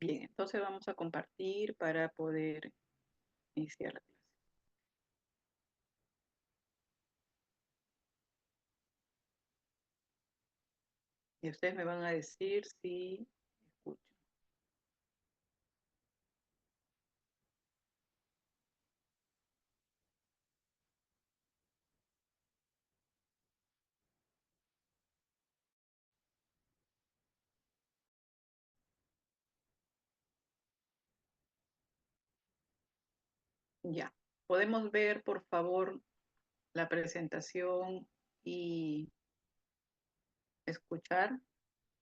Bien, entonces vamos a compartir para poder iniciar la clase. Y ustedes me van a decir si escuchan. Ya. ¿Podemos ver, por favor, la presentación y escuchar?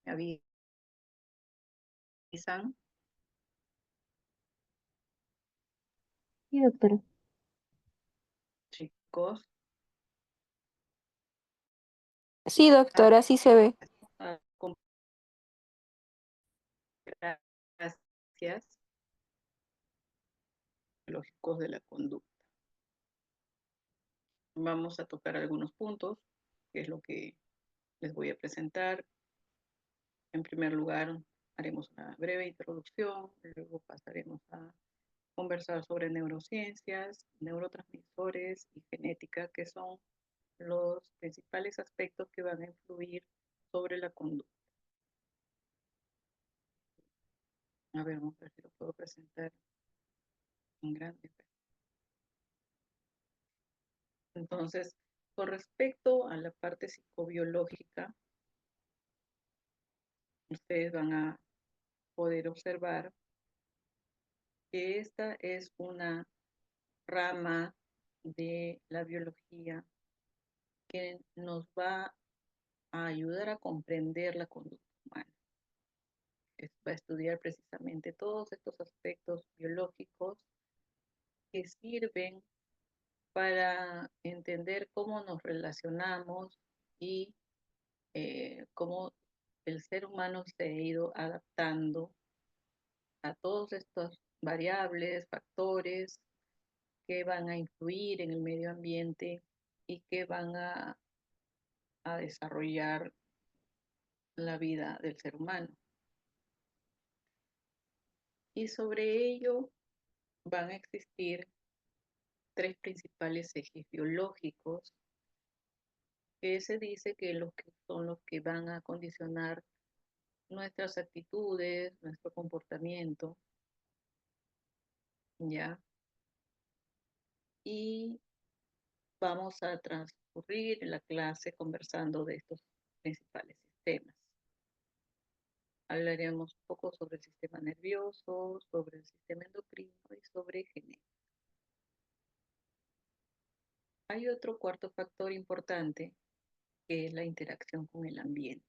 ¿Me avisan, Sí, doctora. chicos? Sí, doctora, sí se ve. Ah, gracias. Lógicos de la conducta. Vamos a tocar algunos puntos, que es lo que les voy a presentar. En primer lugar, haremos una breve introducción, luego pasaremos a conversar sobre neurociencias, neurotransmisores y genética, que son los principales aspectos que van a influir sobre la conducta. A ver, vamos a ver si lo puedo presentar en grande. Entonces, con respecto a la parte psicobiológica, ustedes van a poder observar que esta es una rama de la biología que nos va a ayudar a comprender la conducta humana. Va a estudiar precisamente todos estos aspectos biológicos que sirven para entender cómo nos relacionamos y cómo el ser humano se ha ido adaptando a todos estos variables, factores que van a influir en el medio ambiente y que van a desarrollar la vida del ser humano. Y sobre ello van a existir tres principales ejes biológicos que se dice que son los que van a condicionar nuestras actitudes, nuestro comportamiento, ¿ya? Y vamos a transcurrir la clase conversando de estos principales sistemas. Hablaremos un poco sobre el sistema nervioso, sobre el sistema endocrino y sobre genética. Hay otro cuarto factor importante que es la interacción con el ambiente,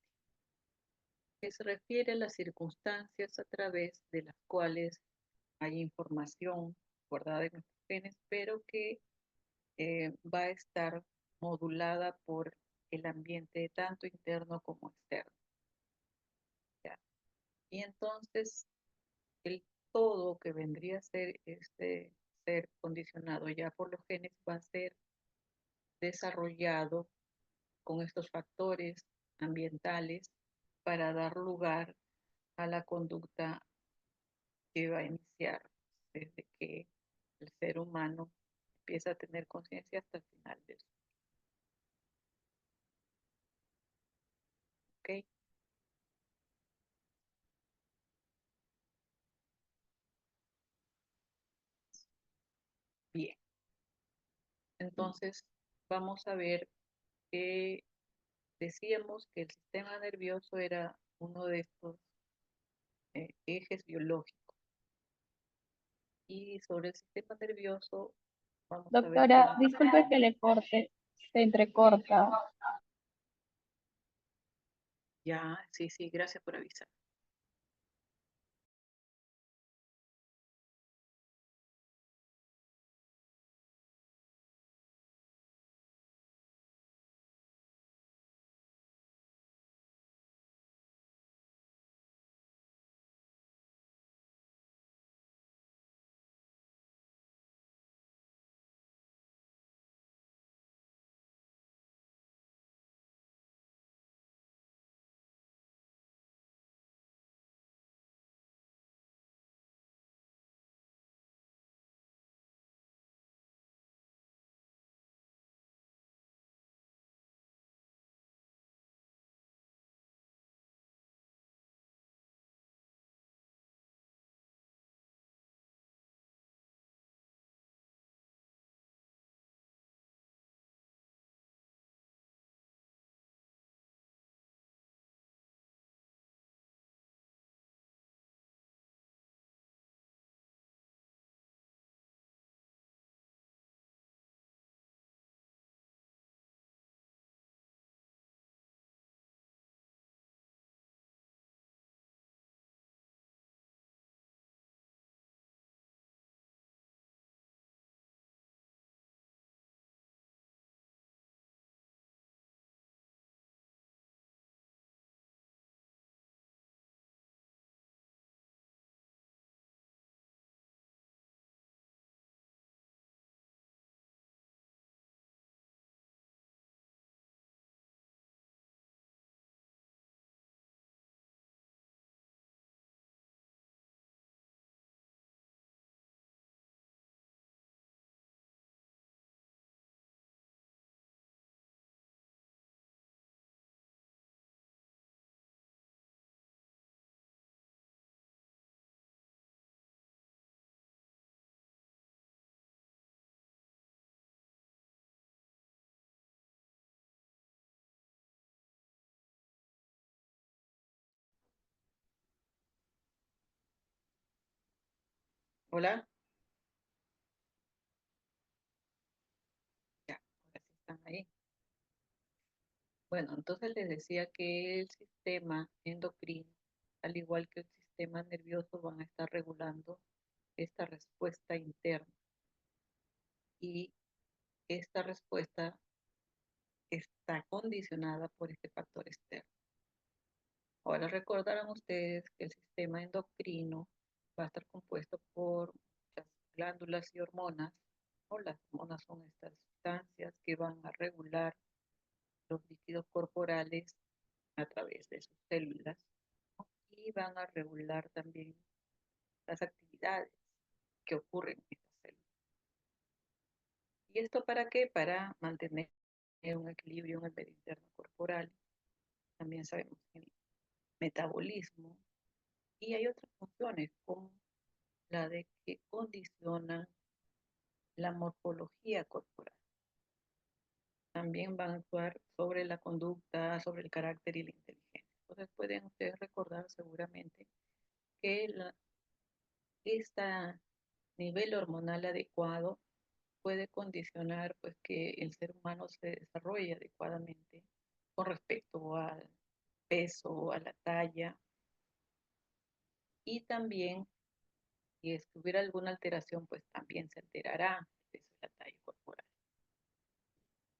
que se refiere a las circunstancias a través de las cuales hay información guardada en nuestros genes, pero que va a estar modulada por el ambiente tanto interno como externo. ¿Ya? Y entonces el todo que vendría a ser este ser condicionado ya por los genes va a ser desarrollado con estos factores ambientales para dar lugar a la conducta que va a iniciar desde que el ser humano empieza a tener conciencia hasta el final de su vida. ¿Ok? Bien. Entonces, vamos a ver que decíamos que el sistema nervioso era uno de estos ejes biológicos. Y sobre el sistema nervioso, vamos a ver que Doctora, disculpe que le corte, se entrecorta. ya, sí, sí, gracias por avisar. Hola. Ya, ahora sí están ahí. Bueno, entonces les decía que el sistema endocrino, al igual que el sistema nervioso, van a estar regulando esta respuesta interna. Y esta respuesta está condicionada por este factor externo. Ahora recordarán ustedes que el sistema endocrino va a estar compuesto por muchas glándulas y hormonas, ¿no? Las hormonas son estas sustancias que van a regular los líquidos corporales a través de sus células, ¿no? Y van a regular también las actividades que ocurren en estas células. ¿Y esto para qué? Para mantener un equilibrio en el medio interno corporal. También sabemos que el metabolismo, y hay otras funciones como la de que condiciona la morfología corporal. También van a actuar sobre la conducta, sobre el carácter y la inteligencia. Entonces pueden ustedes recordar seguramente que este nivel hormonal adecuado puede condicionar pues que el ser humano se desarrolle adecuadamente con respecto al peso, a la talla, y también si estuviera alguna alteración pues también se alterará el peso y la talla corporal.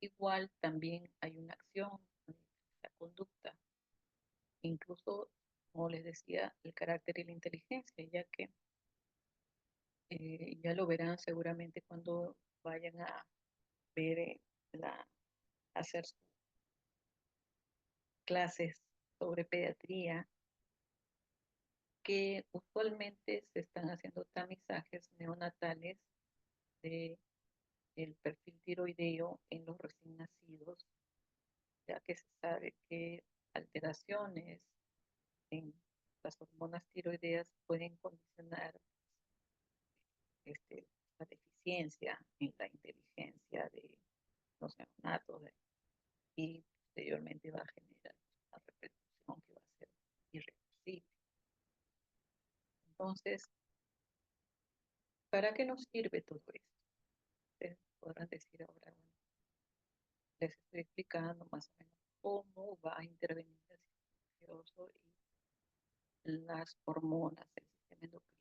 Igual también hay una acción en la conducta, incluso como les decía, el carácter y la inteligencia, ya que ya lo verán seguramente cuando vayan a ver hacer sus clases sobre pediatría, que usualmente se están haciendo tamizajes neonatales de el perfil tiroideo en los recién nacidos, ya que se sabe que alteraciones en las hormonas tiroideas pueden condicionar la deficiencia en la inteligencia de los neonatos, y posteriormente va a generar una repercusión que va a ser irreversible. Entonces, ¿para qué nos sirve todo esto? Ustedes podrán decir ahora, bueno, les estoy explicando más o menos cómo va a intervenir el sistema nervioso y las hormonas del sistema endocrino.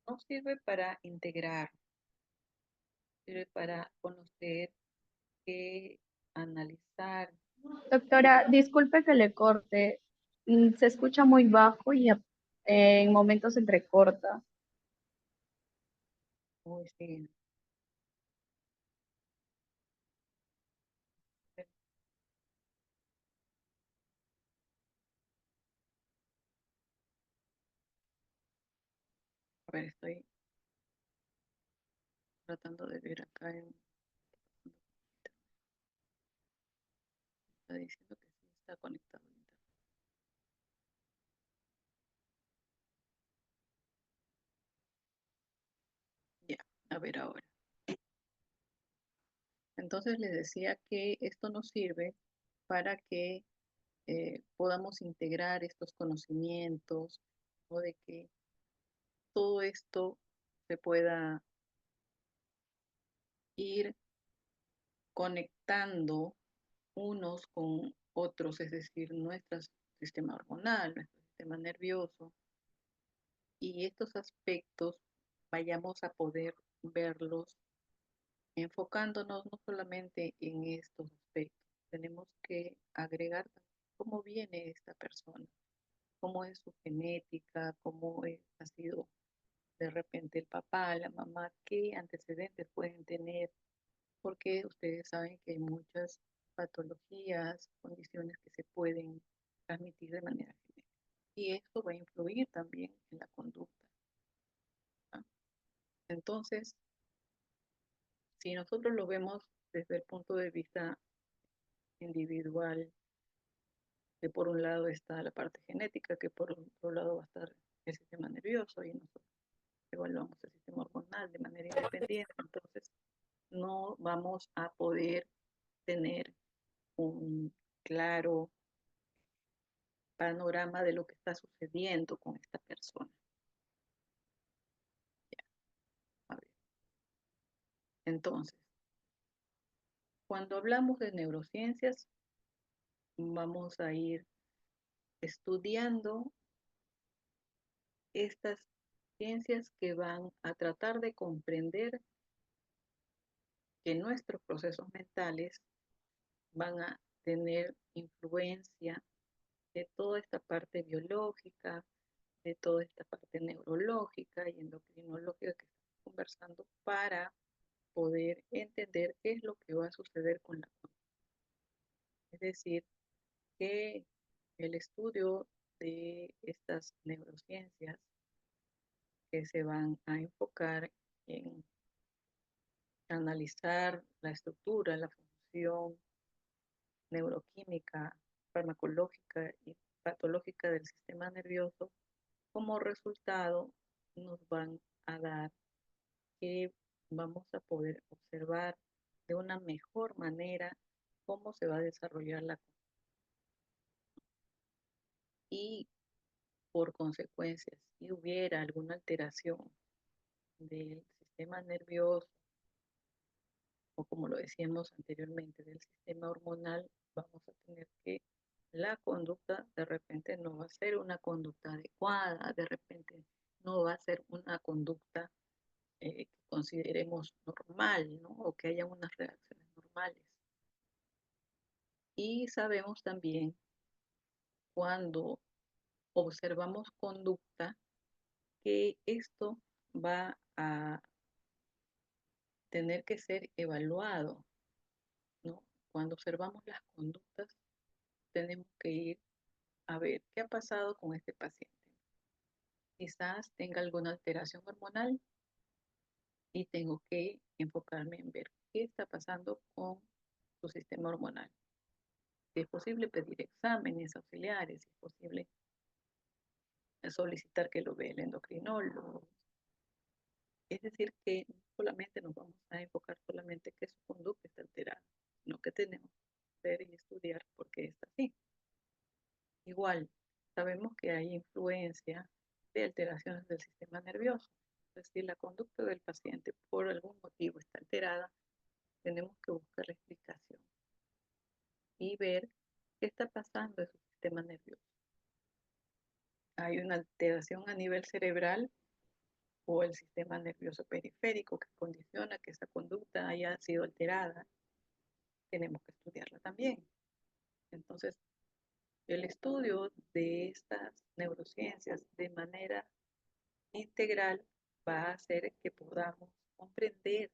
Nos sirve para integrar, sirve para conocer, analizar. Doctora, disculpe que le corte. Se escucha muy bajo y en momentos se entrecorta. Uy, sí, a ver, estoy tratando de ver acá está diciendo que sí está conectado al internet. Ya, a ver ahora. Entonces les decía que esto nos sirve para que podamos integrar estos conocimientos, o de que todo esto se pueda ir conectando unos con otros, es decir, nuestro sistema hormonal, nuestro sistema nervioso, y estos aspectos vayamos a poder verlos enfocándonos no solamente en estos aspectos, tenemos que agregar cómo viene esta persona, cómo es su genética, ha sido de repente el papá, la mamá, qué antecedentes pueden tener, porque ustedes saben que hay muchas patologías, condiciones que se pueden transmitir de manera genética. Y esto va a influir también en la conducta, ¿no? Entonces, si nosotros lo vemos desde el punto de vista individual, que por un lado está la parte genética, que por otro lado va a estar el sistema nervioso, y nosotros evaluamos el sistema hormonal de manera independiente, entonces no vamos a poder tener un claro panorama de lo que está sucediendo con esta persona. Entonces, cuando hablamos de neurociencias, vamos a ir estudiando estas ciencias que van a tratar de comprender que nuestros procesos mentales van a tener influencia de toda esta parte biológica, de toda esta parte neurológica y endocrinológica que estamos conversando para poder entender qué es lo que va a suceder con la conducta. Es decir, que el estudio de estas neurociencias que se van a enfocar en analizar la estructura, la función neuroquímica, farmacológica y patológica del sistema nervioso, como resultado nos van a dar que vamos a poder observar de una mejor manera cómo se va a desarrollar la y por consecuencia, si hubiera alguna alteración del sistema nervioso o como lo decíamos anteriormente del sistema hormonal, vamos a tener que la conducta de repente no va a ser una conducta adecuada, de repente no va a ser una conducta que consideremos normal, ¿no? O que haya unas reacciones normales. Y sabemos también cuando observamos conducta que esto va a tener que ser evaluado, ¿no? Cuando observamos las conductas, tenemos que ir a ver qué ha pasado con este paciente. Quizás tenga alguna alteración hormonal y tengo que enfocarme en ver qué está pasando con su sistema hormonal. Si es posible pedir exámenes auxiliares, si es posible solicitar que lo vea el endocrinólogo. Es decir, que no solamente nos vamos a enfocar solamente que su conducta está alterada, sino que tenemos que ver y estudiar por qué está así. Igual, sabemos que hay influencia de alteraciones del sistema nervioso. Es decir, la conducta del paciente por algún motivo está alterada, tenemos que buscar la explicación y ver qué está pasando en su sistema nervioso. Hay una alteración a nivel cerebral o el sistema nervioso periférico que condiciona que esa conducta haya sido alterada, tenemos que estudiarla también. Entonces, el estudio de estas neurociencias de manera integral va a hacer que podamos comprender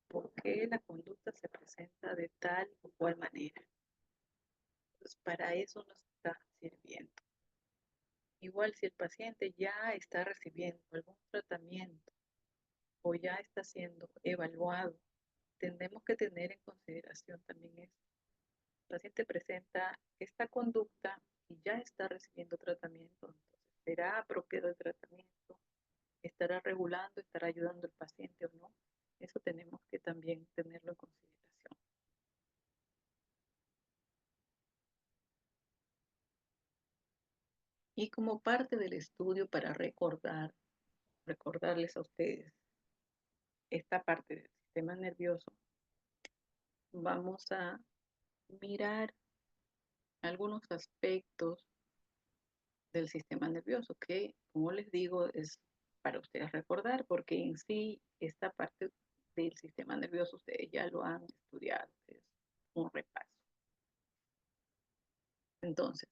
por qué la conducta se presenta de tal o cual manera. Entonces, para eso nos está sirviendo. Igual si el paciente ya está recibiendo algún tratamiento o ya está siendo evaluado, tenemos que tener en consideración también esto. El paciente presenta esta conducta y ya está recibiendo tratamiento, entonces será apropiado el tratamiento, estará regulando, estará ayudando al paciente o no. Eso tenemos que también tenerlo en consideración. Y como parte del estudio para recordarles a ustedes esta parte del sistema nervioso, vamos a mirar algunos aspectos del sistema nervioso que, como les digo, es para ustedes recordar, porque en sí esta parte del sistema nervioso ustedes ya lo han estudiado, es un repaso. Entonces,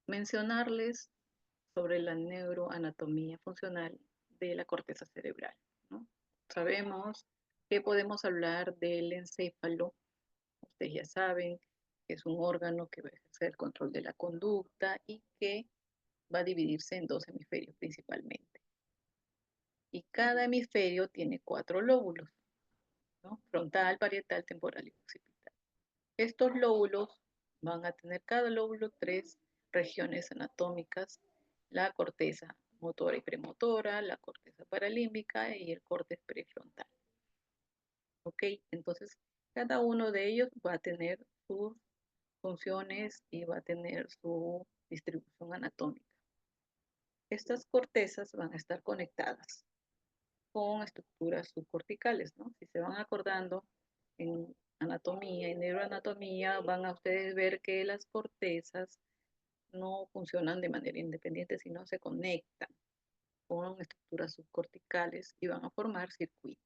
mencionarles sobre la neuroanatomía funcional de la corteza cerebral, ¿no? Sabemos que podemos hablar del encéfalo, ustedes ya saben que es un órgano que va a ejercer el control de la conducta y que va a dividirse en dos hemisferios principalmente. Y cada hemisferio tiene 4 lóbulos, ¿no? Frontal, parietal, temporal y occipital. Estos lóbulos van a tener cada lóbulo 3 regiones anatómicas, la corteza motora y premotora, la corteza paralímbica y el córtex prefrontal. ¿Ok? Entonces, cada uno de ellos va a tener sus funciones y va a tener su distribución anatómica. Estas cortezas van a estar conectadas con estructuras subcorticales, ¿no? Si se van acordando en anatomía, en neuroanatomía, van a ustedes ver que las cortezas no funcionan de manera independiente, sino se conectan con estructuras subcorticales y van a formar circuitos.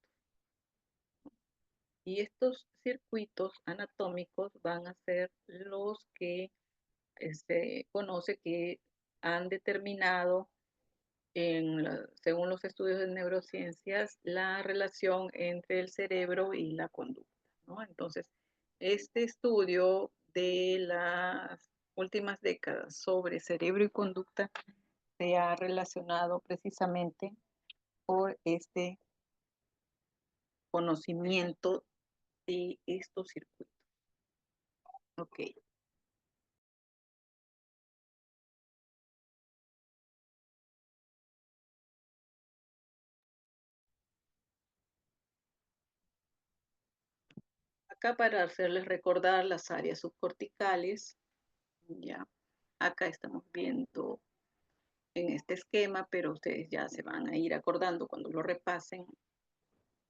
Y estos circuitos anatómicos van a ser los que se conoce que han determinado, según los estudios de neurociencias, la relación entre el cerebro y la conducta, ¿no? Entonces, este estudio de las últimas décadas sobre cerebro y conducta se ha relacionado precisamente por este conocimiento de estos circuitos. Ok. Acá para hacerles recordar las áreas subcorticales, ya. Acá estamos viendo en este esquema, pero ustedes ya se van a ir acordando cuando lo repasen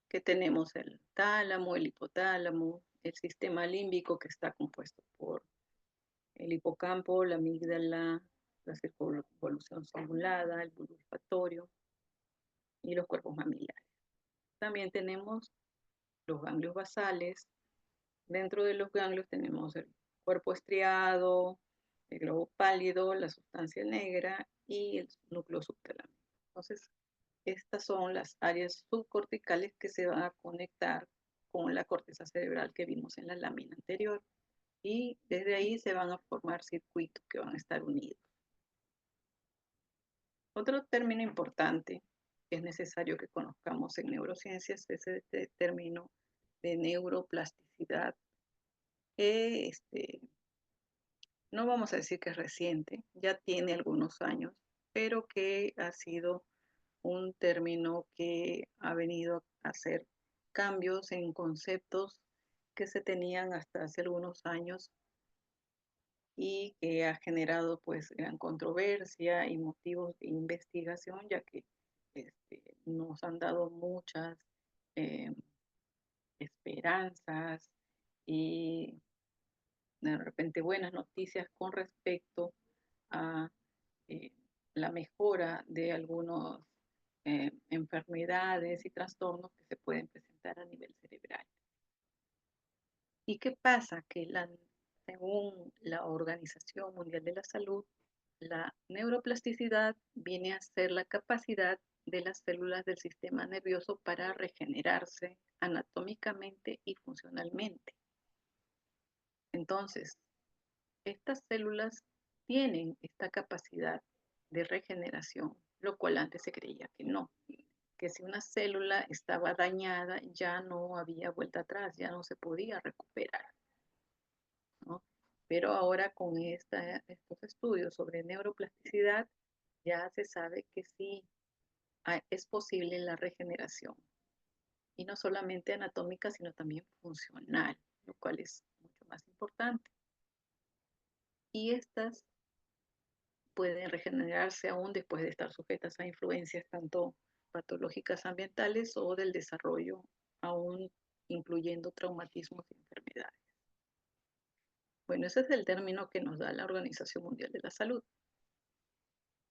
que tenemos el tálamo, el hipotálamo, el sistema límbico que está compuesto por el hipocampo, la amígdala, la circunvolución cingulada, el bulbo olfatorio y los cuerpos mamilares. También tenemos los ganglios basales. Dentro de los ganglios tenemos el cuerpo estriado, el globo pálido, la sustancia negra y el núcleo subtalámico. Entonces, estas son las áreas subcorticales que se van a conectar con la corteza cerebral que vimos en la lámina anterior. Y desde ahí se van a formar circuitos que van a estar unidos. Otro término importante que es necesario que conozcamos en neurociencias es este término de neuroplasticidad, que no vamos a decir que es reciente, ya tiene algunos años, pero que ha sido un término que ha venido a hacer cambios en conceptos que se tenían hasta hace algunos años y que ha generado pues gran controversia y motivos de investigación, ya que nos han dado muchas eh, esperanzas y de repente buenas noticias con respecto a eh, la mejora de algunas enfermedades y trastornos que se pueden presentar a nivel cerebral. ¿Y qué pasa? Que según la Organización Mundial de la Salud, la neuroplasticidad viene a ser la capacidad de las células del sistema nervioso para regenerarse anatómicamente y funcionalmente. Entonces, estas células tienen esta capacidad de regeneración, lo cual antes se creía que no, que si una célula estaba dañada ya no había vuelta atrás, ya no se podía recuperar, ¿no? Pero ahora con estos estudios sobre neuroplasticidad ya se sabe que sí es posible la regeneración, y no solamente anatómica, sino también funcional, lo cual es mucho más importante. Y estas pueden regenerarse aún después de estar sujetas a influencias tanto patológicas ambientales o del desarrollo, aún incluyendo traumatismos y enfermedades. Bueno, ese es el término que nos da la Organización Mundial de la Salud.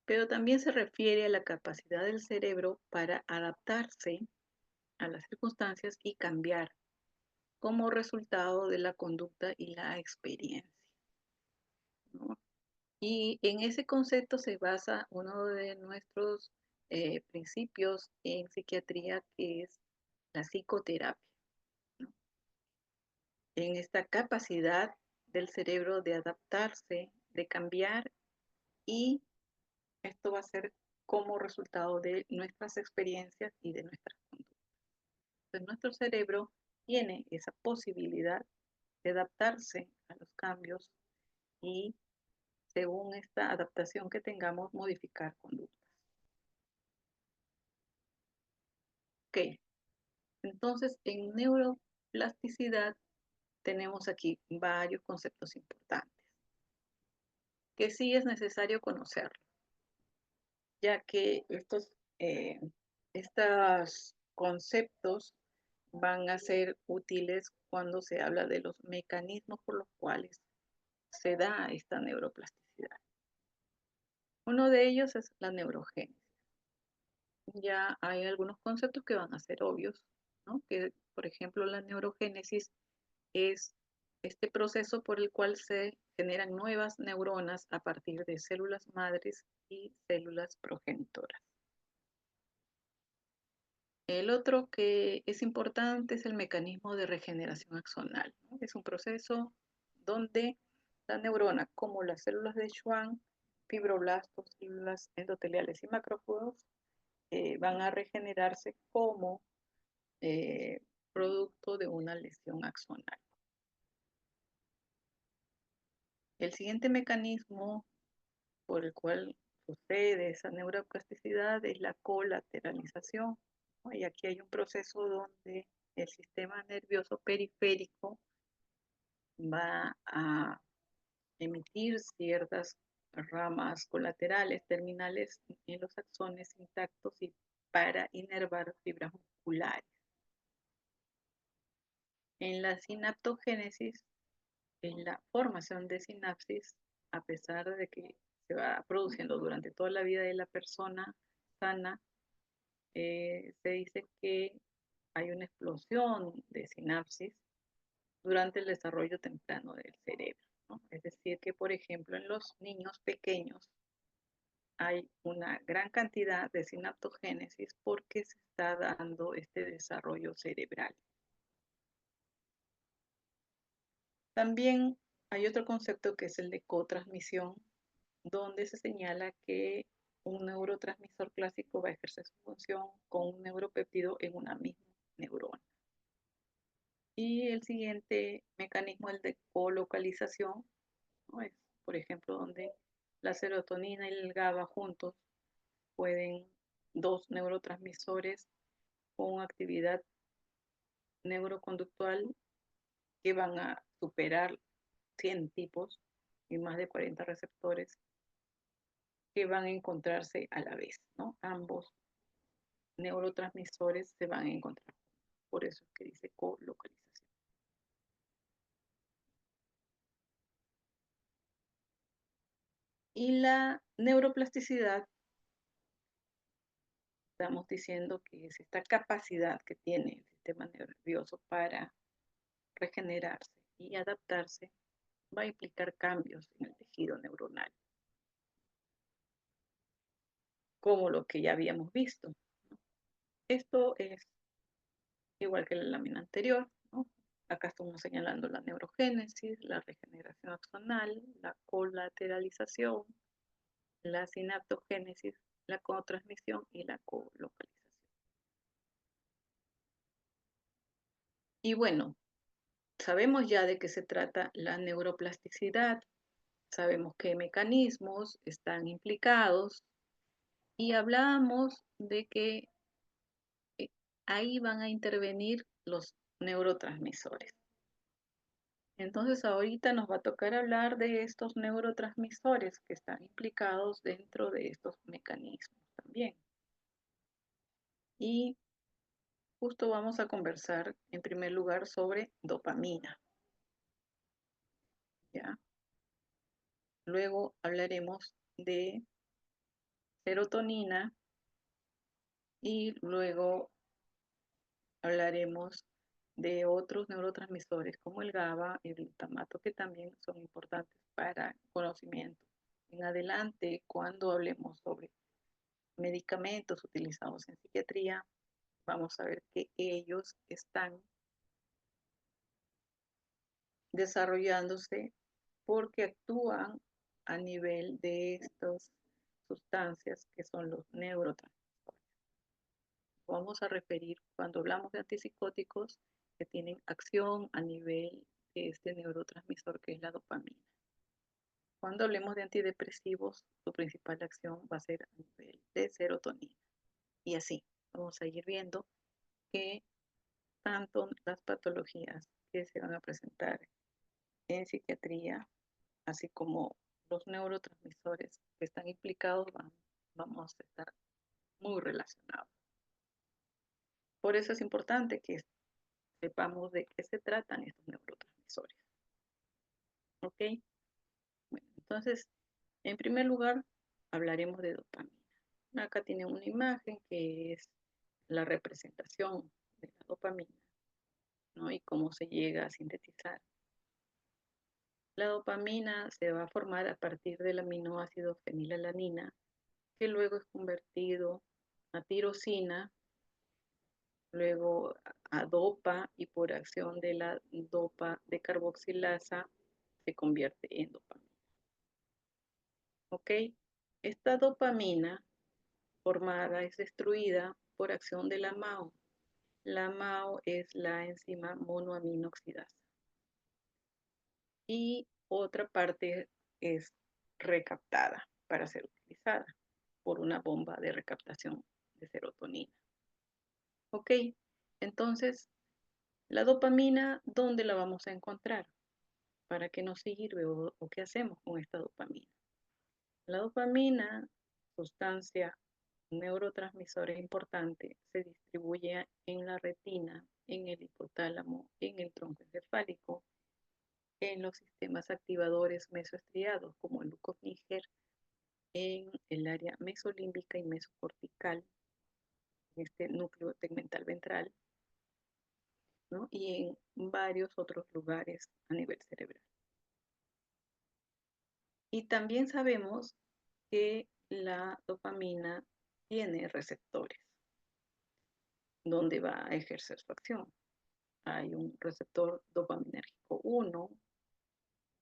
Pero también se refiere a la capacidad del cerebro para adaptarse a las circunstancias y cambiar como resultado de la conducta y la experiencia, ¿no? Y en ese concepto se basa uno de nuestros principios en psiquiatría, que es la psicoterapia, ¿no? En esta capacidad del cerebro de adaptarse, de cambiar, y esto va a ser como resultado de nuestras experiencias y de nuestras conductas. Entonces, nuestro cerebro tiene esa posibilidad de adaptarse a los cambios y, según esta adaptación que tengamos, modificar conductas. Ok, entonces en neuroplasticidad tenemos aquí varios conceptos importantes que sí es necesario conocerlos, ya que estas conceptos van a ser útiles cuando se habla de los mecanismos por los cuales se da esta neuroplasticidad. Uno de ellos es la neurogénesis. Ya hay algunos conceptos que van a ser obvios, ¿no? Que, por ejemplo, la neurogénesis es este proceso por el cual se generan nuevas neuronas a partir de células madres y células progenitoras. El otro que es importante es el mecanismo de regeneración axonal, ¿no? Es un proceso donde la neurona, como las células de Schwann, fibroblastos, células endoteliales y macrófagos, van a regenerarse como producto de una lesión axonal. El siguiente mecanismo por el cual sucede esa neuroplasticidad es la colateralización, ¿no? Y aquí hay un proceso donde el sistema nervioso periférico va a emitir ciertas ramas colaterales terminales en los axones intactos y para inervar fibras musculares. En la sinaptogénesis, en la formación de sinapsis, a pesar de que se va produciendo durante toda la vida de la persona sana, se dice que hay una explosión de sinapsis durante el desarrollo temprano del cerebro, ¿no? Es decir, que por ejemplo en los niños pequeños hay una gran cantidad de sinaptogénesis porque se está dando este desarrollo cerebral. También hay otro concepto que es el de cotransmisión, donde se señala que un neurotransmisor clásico va a ejercer su función con un neuropéptido en una misma neurona. Y el siguiente mecanismo es el de colocalización, ¿no? Es, por ejemplo, donde la serotonina y el GABA juntos pueden, dos neurotransmisores con actividad neuroconductual que van a superar 100 tipos y más de 40 receptores que van a encontrarse a la vez, ¿no? Ambos neurotransmisores se van a encontrar. Por eso es que dice colocalización. Y la neuroplasticidad, estamos diciendo que es esta capacidad que tiene el sistema nervioso para regenerarse y adaptarse, va a implicar cambios en el tejido neuronal, como lo que ya habíamos visto. Esto es igual que la lámina anterior, ¿no? Acá estamos señalando la neurogénesis, la regeneración axonal, la colateralización, la sinaptogénesis, la cotransmisión y la colocalización. Y bueno, sabemos ya de qué se trata la neuroplasticidad, sabemos qué mecanismos están implicados y hablamos de que ahí van a intervenir los neurotransmisores. Entonces ahorita nos va a tocar hablar de estos neurotransmisores que están implicados dentro de estos mecanismos también. Y justo vamos a conversar en primer lugar sobre dopamina, ¿ya? Luego hablaremos de serotonina y luego hablaremos de otros neurotransmisores como el GABA y el glutamato que también son importantes para conocimiento. En adelante, cuando hablemos sobre medicamentos utilizados en psiquiatría, vamos a ver que ellos están desarrollándose porque actúan a nivel de estas sustancias que son los neurotransmisores. Vamos a referir cuando hablamos de antipsicóticos que tienen acción a nivel de este neurotransmisor que es la dopamina. Cuando hablemos de antidepresivos, su principal acción va a ser a nivel de serotonina. Y así, vamos a ir viendo que tanto las patologías que se van a presentar en psiquiatría, así como los neurotransmisores que están implicados, vamos a estar muy relacionados. Por eso es importante que sepamos de qué se tratan estos neurotransmisores. ¿Ok? Bueno, entonces, en primer lugar, hablaremos de dopamina. Acá tiene una imagen que es la representación de la dopamina, ¿no? Y cómo se llega a sintetizar. La dopamina se va a formar a partir del aminoácido fenilalanina, que luego es convertido a tirosina, luego a dopa, y por acción de la dopa de carboxilasa se convierte en dopamina. ¿Ok? Esta dopamina formada es destruida por acción de la MAO. La MAO es la enzima monoaminoxidasa. Y otra parte es recaptada para ser utilizada por una bomba de recaptación de serotonina. ¿Ok? Entonces, la dopamina, ¿dónde la vamos a encontrar? ¿Para qué nos sirve o qué hacemos con esta dopamina? La dopamina, sustancia neurotransmisor importante, se distribuye en la retina, en el hipotálamo, en el tronco encefálico, en los sistemas activadores mesoestriados como el gluconíger, en el área mesolímbica y mesocortical, en este núcleo tegmental ventral, ¿no? Y en varios otros lugares a nivel cerebral. Y también sabemos que la dopamina tiene receptores donde va a ejercer su acción. Hay un receptor dopaminérgico 1,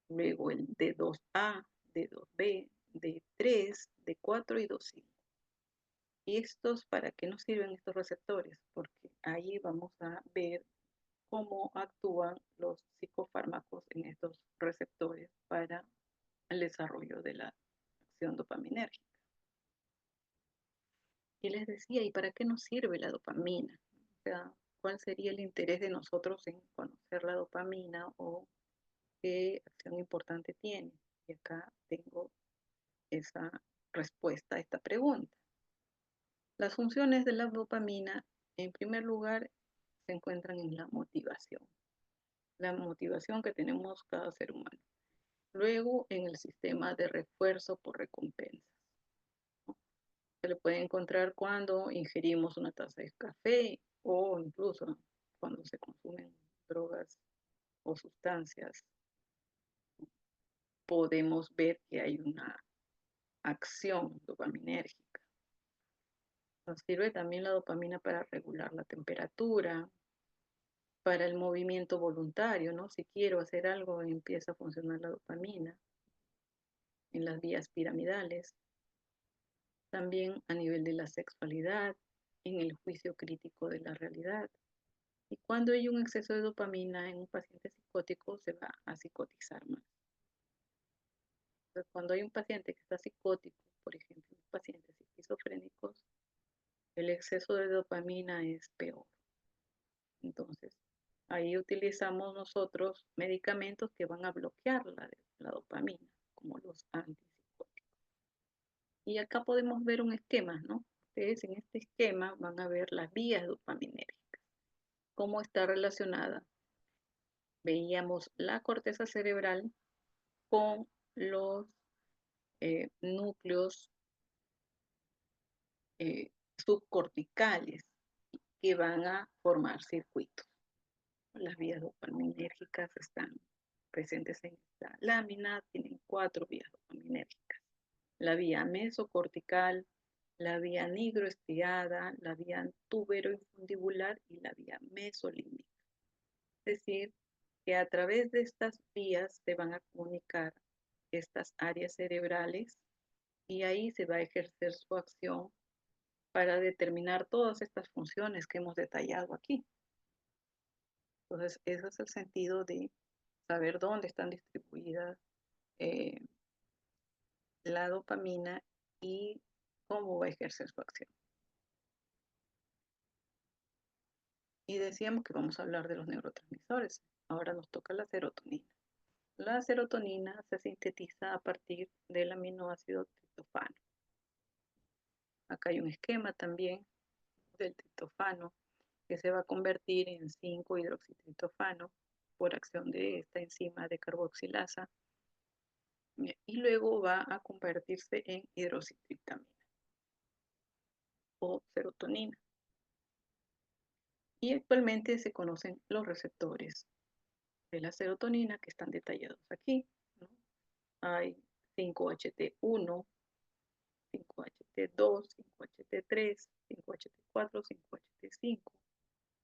luego el D2A, D2B, D3, D4 y D5. ¿Y estos para qué nos sirven estos receptores? Porque ahí vamos a ver cómo actúan los psicofármacos en estos receptores para el desarrollo de la acción dopaminérgica. Y les decía, ¿y para qué nos sirve la dopamina? O sea, ¿cuál sería el interés de nosotros en conocer la dopamina o qué acción importante tiene? Y acá tengo esa respuesta a esta pregunta. Las funciones de la dopamina, en primer lugar, se encuentran en la motivación que tenemos cada ser humano. Luego, en el sistema de refuerzo por recompensas. Se le puede encontrar cuando ingerimos una taza de café o incluso cuando se consumen drogas o sustancias. Podemos ver que hay una acción dopaminérgica. Nos sirve también la dopamina para regular la temperatura, para el movimiento voluntario, ¿no? Si quiero hacer algo, empieza a funcionar la dopamina en las vías piramidales. También a nivel de la sexualidad, en el juicio crítico de la realidad. Y cuando hay un exceso de dopamina en un paciente psicótico, se va a psicotizar más. Entonces, cuando hay un paciente que está psicótico, por ejemplo, pacientes esquizofrénicos, el exceso de dopamina es peor. Entonces, ahí utilizamos nosotros medicamentos que van a bloquear la dopamina, como los antipsicóticos. Y acá podemos ver un esquema, ¿no? Ustedes en este esquema van a ver las vías dopaminérgicas, cómo está relacionada. Veíamos la corteza cerebral con los núcleos subcorticales que van a formar circuitos. Las vías dopaminérgicas están presentes en esta lámina, tienen 4 vías dopaminérgicas. La vía mesocortical, la vía nigroestriada, la vía tuberoinfundibular y la vía mesolímbica. Es decir, que a través de estas vías se van a comunicar estas áreas cerebrales y ahí se va a ejercer su acción para determinar todas estas funciones que hemos detallado aquí. Entonces, ese es el sentido de saber dónde están distribuidas eh, la dopamina y cómo va a ejercer su acción. Y decíamos que vamos a hablar de los neurotransmisores. Ahora nos toca la serotonina. La serotonina se sintetiza a partir del aminoácido triptofano. Acá hay un esquema también del triptofano. que se va a convertir en 5-hidroxitriptofano por acción de esta enzima de carboxilasa, y luego va a convertirse en hidroxitriptamina o serotonina. Y actualmente se conocen los receptores de la serotonina que están detallados aquí, ¿no? Hay 5-HT1, 5-HT2, 5-HT3, 5-HT4, 5-HT5.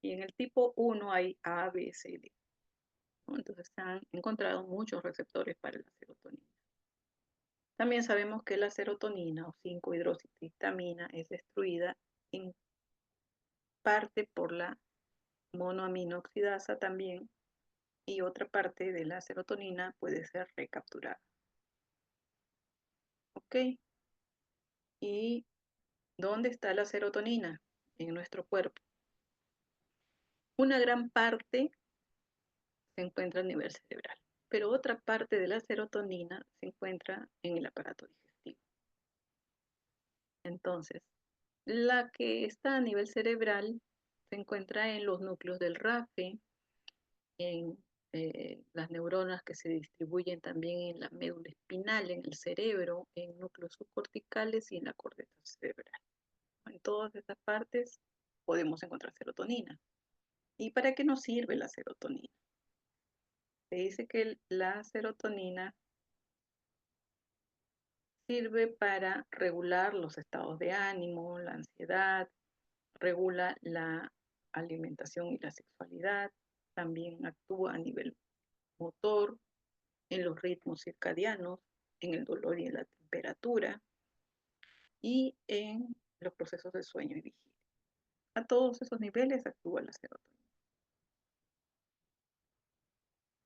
Y en el tipo 1 hay A, B, C, D, ¿no? Entonces se han encontrado muchos receptores para la serotonina. También sabemos que la serotonina o 5-hidroxitriptamina es destruida en parte por la monoaminoxidasa también, y otra parte de la serotonina puede ser recapturada. ¿Ok? ¿Y dónde está la serotonina en nuestro cuerpo? Una gran parte se encuentra a nivel cerebral, pero otra parte de la serotonina se encuentra en el aparato digestivo. Entonces, la que está a nivel cerebral se encuentra en los núcleos del RAFE, en las neuronas que se distribuyen también en la médula espinal, en el cerebro, en núcleos subcorticales y en la corteza cerebral. En todas estas partes podemos encontrar serotonina. ¿Y para qué nos sirve la serotonina? Se dice que la serotonina sirve para regular los estados de ánimo, la ansiedad, regula la alimentación y la sexualidad, también actúa a nivel motor, en los ritmos circadianos, en el dolor y en la temperatura, y en los procesos de sueño y vigilia. A todos esos niveles actúa la serotonina.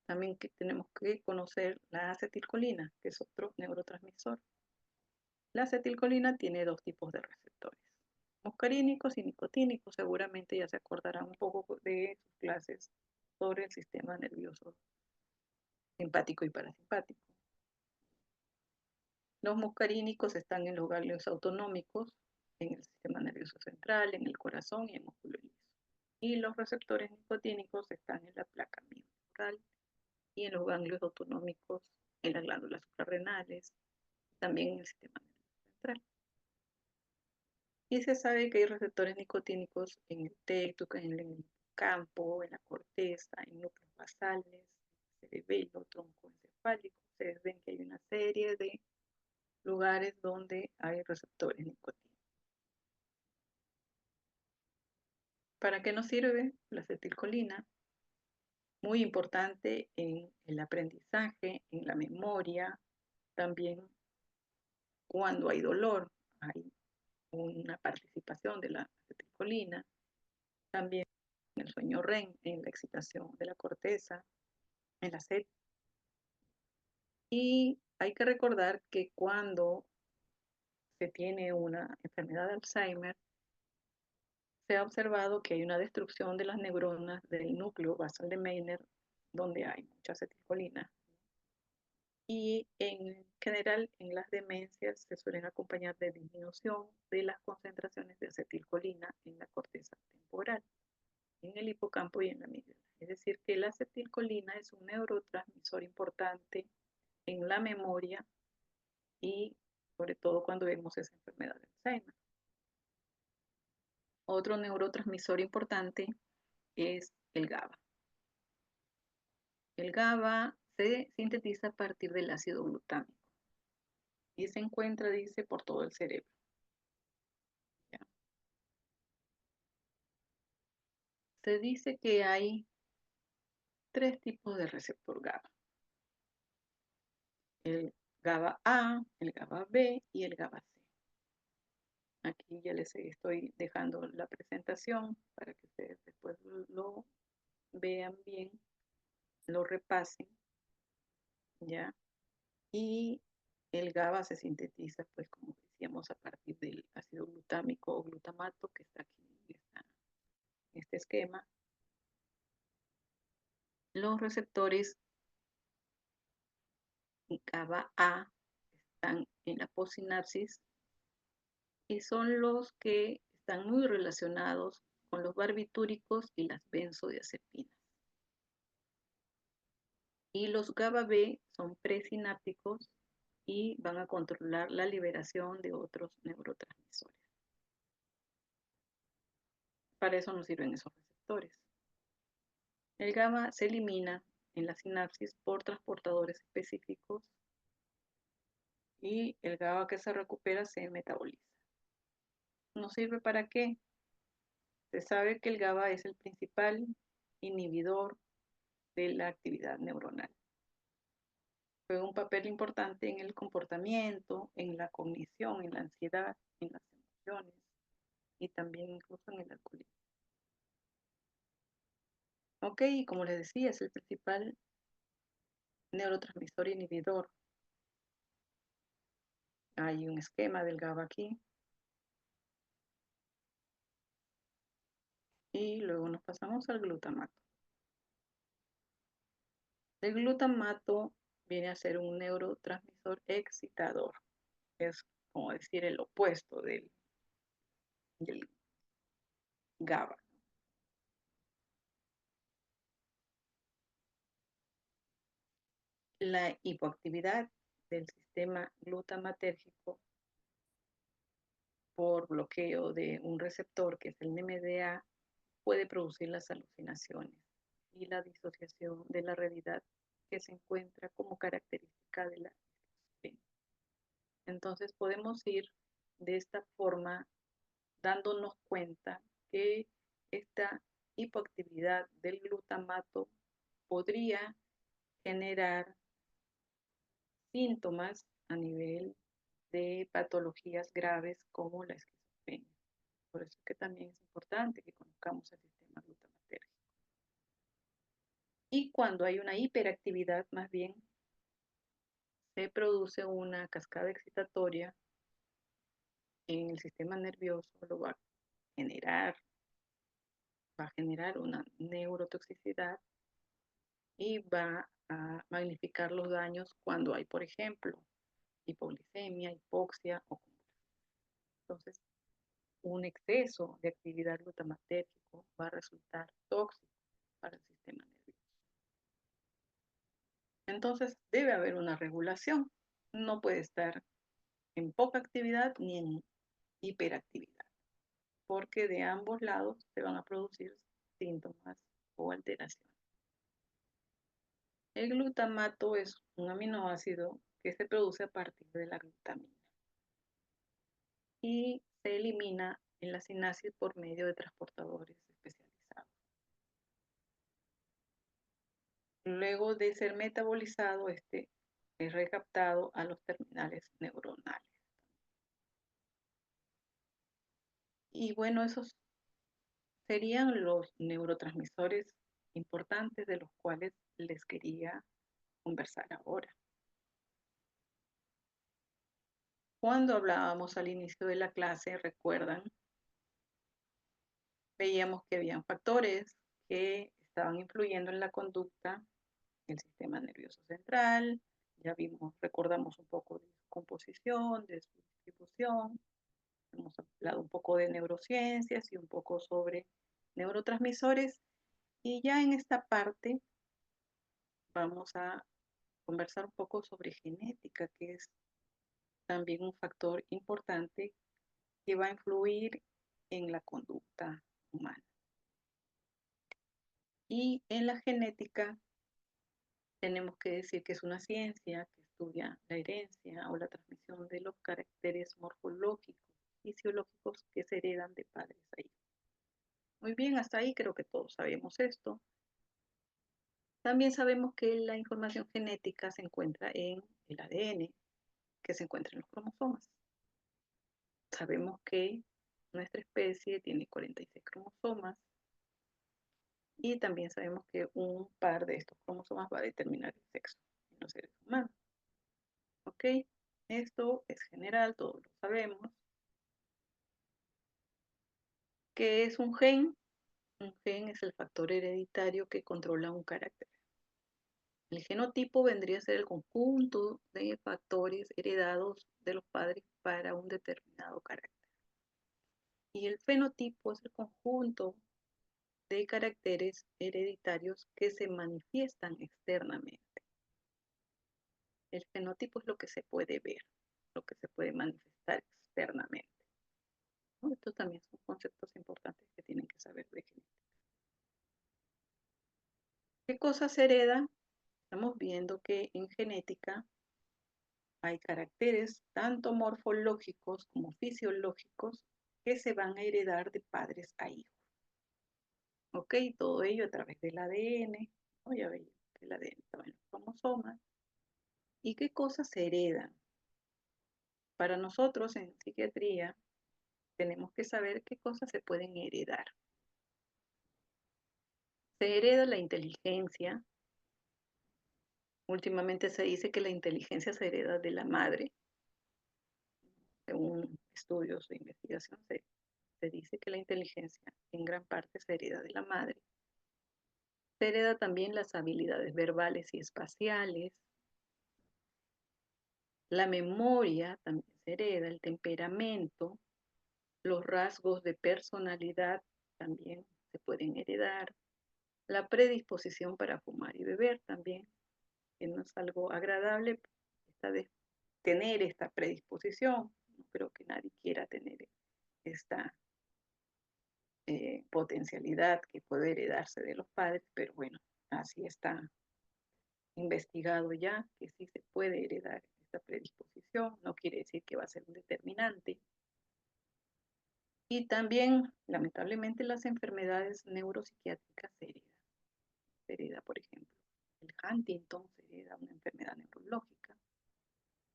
También tenemos que conocer la acetilcolina, que es otro neurotransmisor. La acetilcolina tiene dos tipos de receptores, muscarínicos y nicotínicos. Seguramente ya se acordarán un poco de sus clases sobre el sistema nervioso simpático y parasimpático. Los muscarínicos están en los ganglios autonómicos, en el sistema nervioso central, en el corazón y en el músculo liso. Y los receptores nicotínicos están en la placa neural y en los ganglios autonómicos, en las glándulas suprarrenales, también en el sistema nervioso central. Y se sabe que hay receptores nicotínicos en el tecto, en el campo, en la corteza, en núcleos basales, cerebelo, tronco encefálico. Ustedes ven que hay una serie de lugares donde hay receptores nicotínicos. ¿Para qué nos sirve la acetilcolina? Muy importante en el aprendizaje, en la memoria, también cuando hay dolor, hay una participación de la acetilcolina, también en el sueño REM, en la excitación de la corteza, en la sed. Y hay que recordar que cuando se tiene una enfermedad de Alzheimer, se ha observado que hay una destrucción de las neuronas del núcleo basal de Meiner, donde hay mucha acetilcolina. Y en general, en las demencias se suelen acompañar de disminución de las concentraciones de acetilcolina en la corteza temporal, en el hipocampo y en la amígdala. Es decir, que la acetilcolina es un neurotransmisor importante en la memoria y sobre todo cuando vemos esa enfermedad de Alzheimer. Otro neurotransmisor importante es el GABA. El GABA se sintetiza a partir del ácido glutámico y se encuentra, dice, por todo el cerebro. ¿Ya? Se dice que hay tres tipos de receptor GABA. El GABA A, el GABA B y el GABA C. Aquí ya les estoy dejando la presentación para que ustedes después lo vean bien, lo repasen, ¿ya? Y el GABA se sintetiza, pues como decíamos, a partir del ácido glutámico o glutamato que está aquí en este esquema. Los receptores GABA A están en la postsinapsis y son los que están muy relacionados con los barbitúricos y las benzodiazepinas. Y los GABA B son presinápticos y van a controlar la liberación de otros neurotransmisores. Para eso nos sirven esos receptores. El GABA se elimina en la sinapsis por transportadores específicos y el GABA que se recupera se metaboliza. ¿Nos sirve para qué? Se sabe que el GABA es el principal inhibidor de la actividad neuronal. Juega un papel importante en el comportamiento, en la cognición, en la ansiedad, en las emociones y también incluso en el alcoholismo. Ok, y como les decía, es el principal neurotransmisor inhibidor. Hay un esquema del GABA aquí. Y luego nos pasamos al glutamato. El glutamato viene a ser un neurotransmisor excitador. Es como decir el opuesto del GABA. La hipoactividad del sistema glutamatérgico por bloqueo de un receptor que es el NMDA puede producir las alucinaciones y la disociación de la realidad que se encuentra como característica de la esquizofrenia. Entonces podemos ir de esta forma dándonos cuenta que esta hipoactividad del glutamato podría generar síntomas a nivel de patologías graves como la esquizofrenia. Por eso es que también es importante que conozcamos el sistema glutamatérgico. Y cuando hay una hiperactividad, más bien, se produce una cascada excitatoria en el sistema nervioso, lo va a generar una neurotoxicidad y va a magnificar los daños cuando hay, por ejemplo, hipoglicemia, hipoxia o entonces un exceso de actividad glutamatérgico va a resultar tóxico para el sistema nervioso. Entonces debe haber una regulación. No puede estar en poca actividad ni en hiperactividad, porque de ambos lados se van a producir síntomas o alteraciones. El glutamato es un aminoácido que se produce a partir de la glutamina y se elimina en la sinapsis por medio de transportadores especializados. Luego de ser metabolizado, este es recaptado a los terminales neuronales. Y bueno, esos serían los neurotransmisores importantes de los cuales les quería conversar ahora. Cuando hablábamos al inicio de la clase, recuerdan, veíamos que habían factores que estaban influyendo en la conducta del sistema nervioso central. Ya vimos, recordamos un poco de su composición, de su distribución. Hemos hablado un poco de neurociencias y un poco sobre neurotransmisores. Y ya en esta parte vamos a conversar un poco sobre genética, que es también un factor importante que va a influir en la conducta humana. Y en la genética tenemos que decir que es una ciencia que estudia la herencia o la transmisión de los caracteres morfológicos y fisiológicos que se heredan de padres a hijos. Muy bien, hasta ahí creo que todos sabemos esto. También sabemos que la información genética se encuentra en el ADN, que se encuentra en los cromosomas. Sabemos que nuestra especie tiene 46 cromosomas y también sabemos que un par de estos cromosomas va a determinar el sexo en los seres humanos. ¿Ok? Esto es general, todos lo sabemos. ¿Qué es un gen? Un gen es el factor hereditario que controla un carácter. El genotipo vendría a ser el conjunto de factores heredados de los padres para un determinado carácter. Y el fenotipo es el conjunto de caracteres hereditarios que se manifiestan externamente. El fenotipo es lo que se puede ver, lo que se puede manifestar externamente, ¿no? Estos también son conceptos importantes que tienen que saber de genética. ¿Qué cosas se hereda? Estamos viendo que en genética hay caracteres tanto morfológicos como fisiológicos que se van a heredar de padres a hijos. ¿Ok? Todo ello a través del ADN, ¿no? Ya veis que el ADN está en los cromosomas. ¿Y qué cosas se heredan? Para nosotros en psiquiatría tenemos que saber qué cosas se pueden heredar. Se hereda la inteligencia. Últimamente se dice que la inteligencia se hereda de la madre. Según estudios de investigación, se dice que la inteligencia en gran parte se hereda de la madre. Se hereda también las habilidades verbales y espaciales. La memoria también se hereda, el temperamento, los rasgos de personalidad también se pueden heredar. La predisposición para fumar y beber también, que no es algo agradable tener esta predisposición. No creo que nadie quiera tener esta potencialidad que puede heredarse de los padres, pero bueno, así está investigado ya que sí se puede heredar esta predisposición, no quiere decir que va a ser un determinante. Y también, lamentablemente, las enfermedades neuropsiquiátricas se hereda, por ejemplo, el Huntington se hereda una enfermedad neurológica.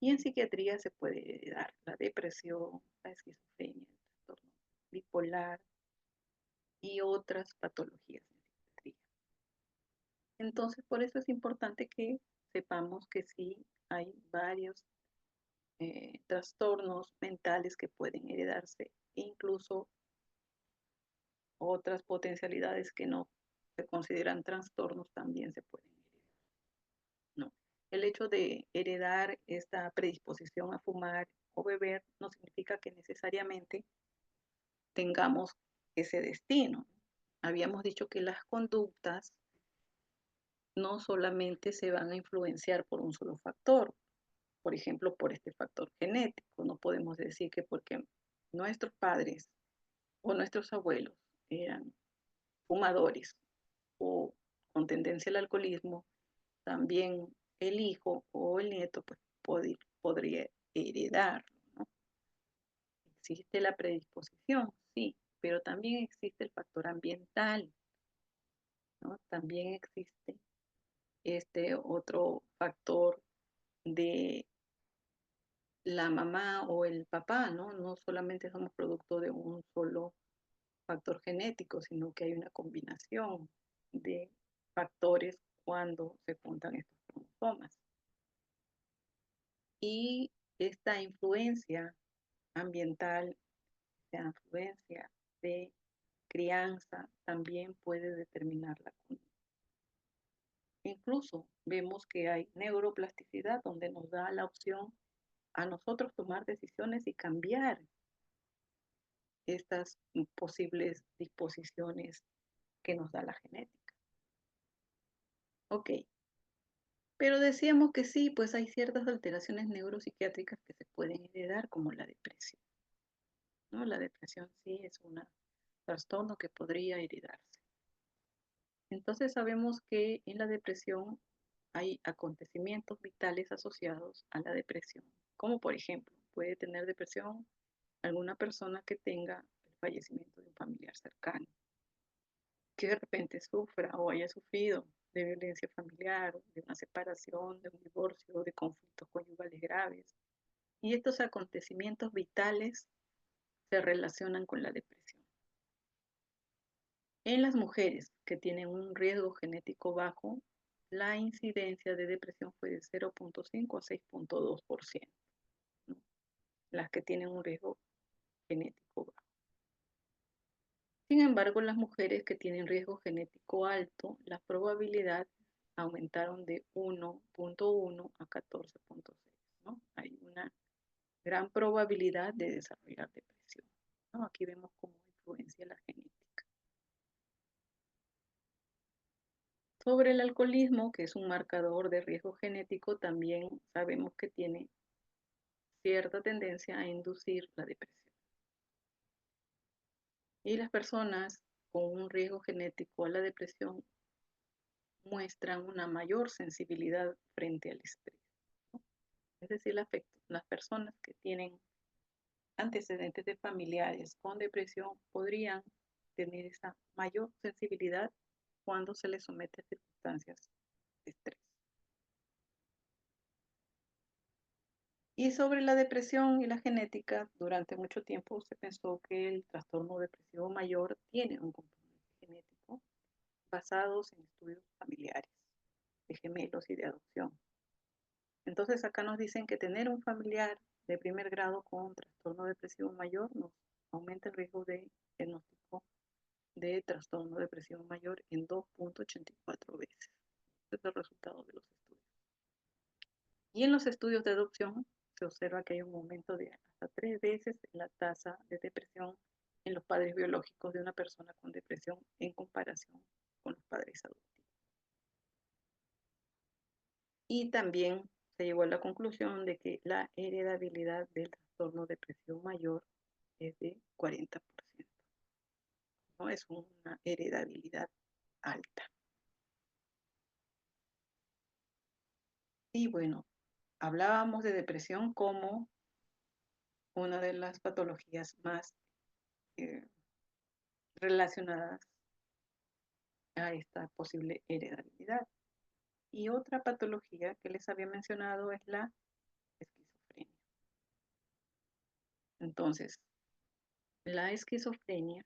Y en psiquiatría se puede heredar la depresión, la esquizofrenia, el trastorno bipolar y otras patologías en psiquiatría. Entonces, por eso es importante que sepamos que sí hay varios trastornos mentales que pueden heredarse e incluso otras potencialidades que no se consideran trastornos también se pueden heredar, ¿no? El hecho de heredar esta predisposición a fumar o beber no significa que necesariamente tengamos ese destino. Habíamos dicho que las conductas no solamente se van a influenciar por un solo factor, por ejemplo, por este factor genético. No podemos decir que porque nuestros padres o nuestros abuelos eran fumadores o con tendencia al alcoholismo, también el hijo o el nieto pues, podría heredar, ¿no? Existe la predisposición, sí, pero también existe el factor ambiental, ¿no? También existe este otro factor de la mamá o el papá, ¿no? No solamente somos producto de un solo factor genético, sino que hay una combinación de factores cuando se juntan estos cromosomas. Y esta influencia ambiental, esta influencia de crianza, también puede determinar la conducta. Incluso vemos que hay neuroplasticidad donde nos da la opción a nosotros tomar decisiones y cambiar estas posibles disposiciones que nos da la genética. Ok, pero decíamos que sí, pues hay ciertas alteraciones neuropsiquiátricas que se pueden heredar, como la depresión, ¿no? La depresión sí es un trastorno que podría heredarse. Entonces sabemos que en la depresión hay acontecimientos vitales asociados a la depresión, como por ejemplo, puede tener depresión alguna persona que tenga el fallecimiento de un familiar cercano, que de repente sufra o haya sufrido de violencia familiar, de una separación, de un divorcio, de conflictos conyugales graves. Y estos acontecimientos vitales se relacionan con la depresión. En las mujeres que tienen un riesgo genético bajo, la incidencia de depresión fue de 0.5 a 6.2%, ¿no? Las que tienen un riesgo genético bajo. Sin embargo, las mujeres que tienen riesgo genético alto, las probabilidades aumentaron de 1.1 a 14.6, ¿no? Hay una gran probabilidad de desarrollar depresión, ¿no? Aquí vemos como Sobre el alcoholismo, que es un marcador de riesgo genético, también sabemos que tiene cierta tendencia a inducir la depresión. Y las personas con un riesgo genético a la depresión muestran una mayor sensibilidad frente al estrés, ¿no? Es decir, las personas que tienen antecedentes de familiares con depresión podrían tener esa mayor sensibilidad cuando se les somete a circunstancias de estrés. Y sobre la depresión y la genética, durante mucho tiempo se pensó que el trastorno depresivo mayor tiene un componente genético basados en estudios familiares, de gemelos y de adopción. Entonces acá nos dicen que tener un familiar de primer grado con trastorno depresivo mayor nos aumenta el riesgo de diagnóstico de trastorno depresivo mayor en 2.84 veces. Este es el resultado de los estudios. Y en los estudios de adopción se observa que hay un aumento de hasta 3 veces en la tasa de depresión en los padres biológicos de una persona con depresión en comparación con los padres adoptivos. Y también se llegó a la conclusión de que la heredabilidad del trastorno depresivo mayor es de 40%, ¿no? Es una heredabilidad alta. Y bueno, hablábamos de depresión como una de las patologías más eh, relacionadas a esta posible heredabilidad. Y otra patología que les había mencionado es la esquizofrenia. Entonces, la esquizofrenia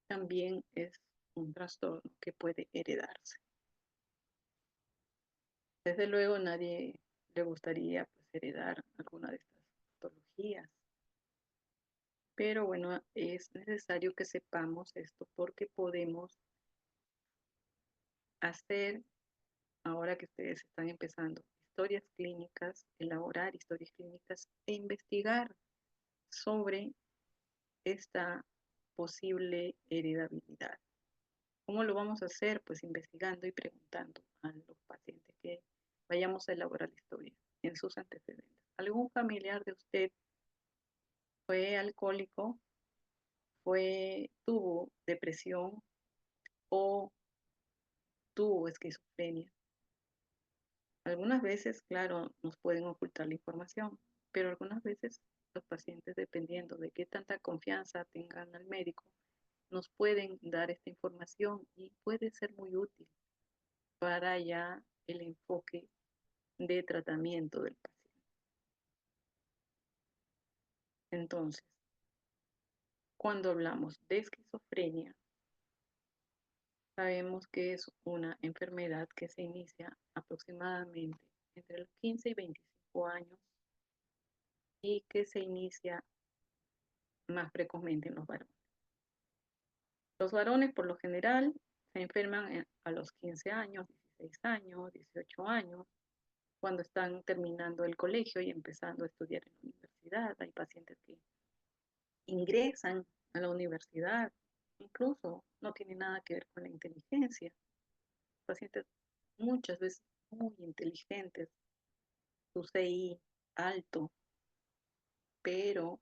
también es un trastorno que puede heredarse. Desde luego, nadie le gustaría pues, heredar alguna de estas patologías, pero bueno, es necesario que sepamos esto porque podemos hacer, ahora que ustedes están empezando, historias clínicas, elaborar historias clínicas e investigar sobre esta posible heredabilidad. ¿Cómo lo vamos a hacer? Pues investigando y preguntando a los pacientes que vayamos a elaborar la historia en sus antecedentes. ¿Algún familiar de usted fue alcohólico, tuvo depresión o tuvo esquizofrenia? Algunas veces, claro, nos pueden ocultar la información, pero algunas veces los pacientes, dependiendo de qué tanta confianza tengan al médico, nos pueden dar esta información y puede ser muy útil para ya el enfoque de tratamiento del paciente. Entonces, cuando hablamos de esquizofrenia, sabemos que es una enfermedad que se inicia aproximadamente entre los 15 y 25 años y que se inicia más precozmente en los varones. Los varones, por lo general, se enferman a los 15 años, 16 años, 18 años, cuando están terminando el colegio y empezando a estudiar en la universidad. Hay pacientes que ingresan a la universidad, incluso no tiene nada que ver con la inteligencia. Pacientes muchas veces muy inteligentes, su CI alto, pero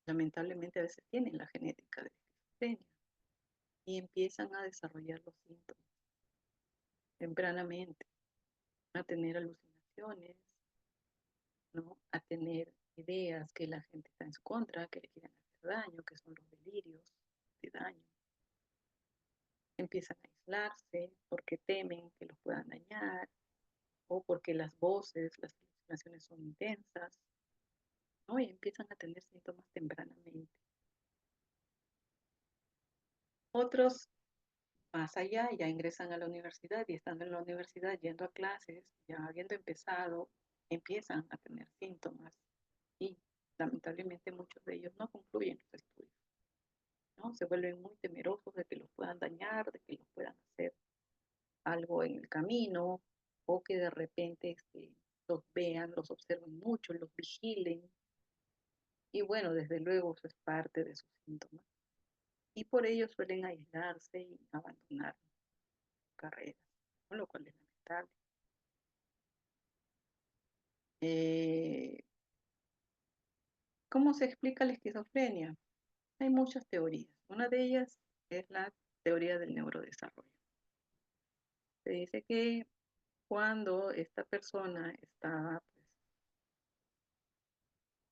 lamentablemente a veces tienen la genética de esquizofrenia y empiezan a desarrollar los síntomas tempranamente, a tener alucinaciones, ¿no? A tener ideas que la gente está en su contra, que le quieren hacer daño, que son los delirios de daño. Empiezan a aislarse porque temen que los puedan dañar o porque las voces, las alucinaciones son intensas, ¿no? Y empiezan a tener síntomas tempranamente. Otros, más allá, ya ingresan a la universidad y estando en la universidad, yendo a clases, ya habiendo empezado, empiezan a tener síntomas y lamentablemente muchos de ellos no concluyen los estudios, ¿no? Se vuelven muy temerosos de que los puedan dañar, de que los puedan hacer algo en el camino o que de repente los vean, los observen mucho, los vigilen. Y bueno, desde luego eso es parte de sus síntomas. Y por ello suelen aislarse y abandonar. carreras, ¿no? Lo cual es lamentable. Eh, ¿Cómo se explica la esquizofrenia? Hay muchas teorías. Una de ellas es la teoría del neurodesarrollo. Se dice que cuando esta persona estaba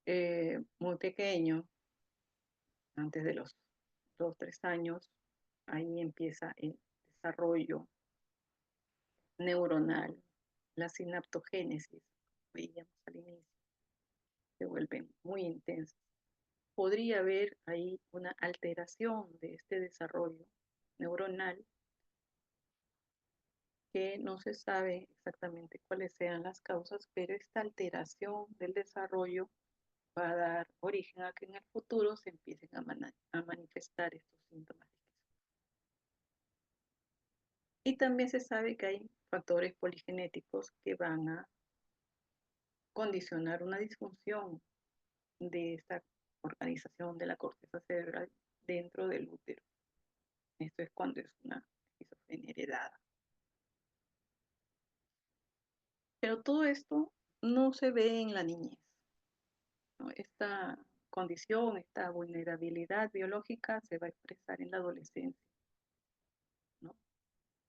pues, muy pequeño, antes de los 2 o 3 años, ahí empieza el desarrollo neuronal, la sinaptogénesis, veíamos al inicio, se vuelven muy intensas. Podría haber ahí una alteración de este desarrollo neuronal que no se sabe exactamente cuáles sean las causas, pero esta alteración del desarrollo va a dar origen a que en el futuro se empiecen a manifestar estos síntomas. Y también se sabe que hay factores poligenéticos que van a condicionar una disfunción de esta organización de la corteza cerebral dentro del útero. Esto es cuando es una esquizofrenia heredada. Pero todo esto no se ve en la niñez, ¿no? Esta condición, esta vulnerabilidad biológica se va a expresar en la adolescencia, ¿no?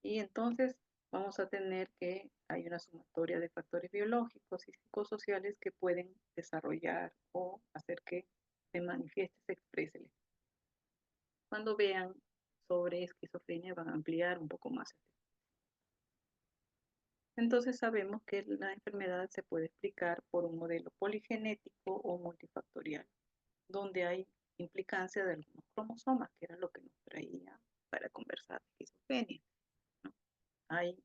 Y entonces vamos a tener que hay una sumatoria de factores biológicos y psicosociales que pueden desarrollar o hacer que se manifieste, se exprese. Cuando vean sobre esquizofrenia van a ampliar un poco más. Entonces sabemos que la enfermedad se puede explicar por un modelo poligenético o multifactorial, donde hay implicancia de algunos cromosomas, que era lo que nos traía para conversar de esquizofrenia, ¿no? Hay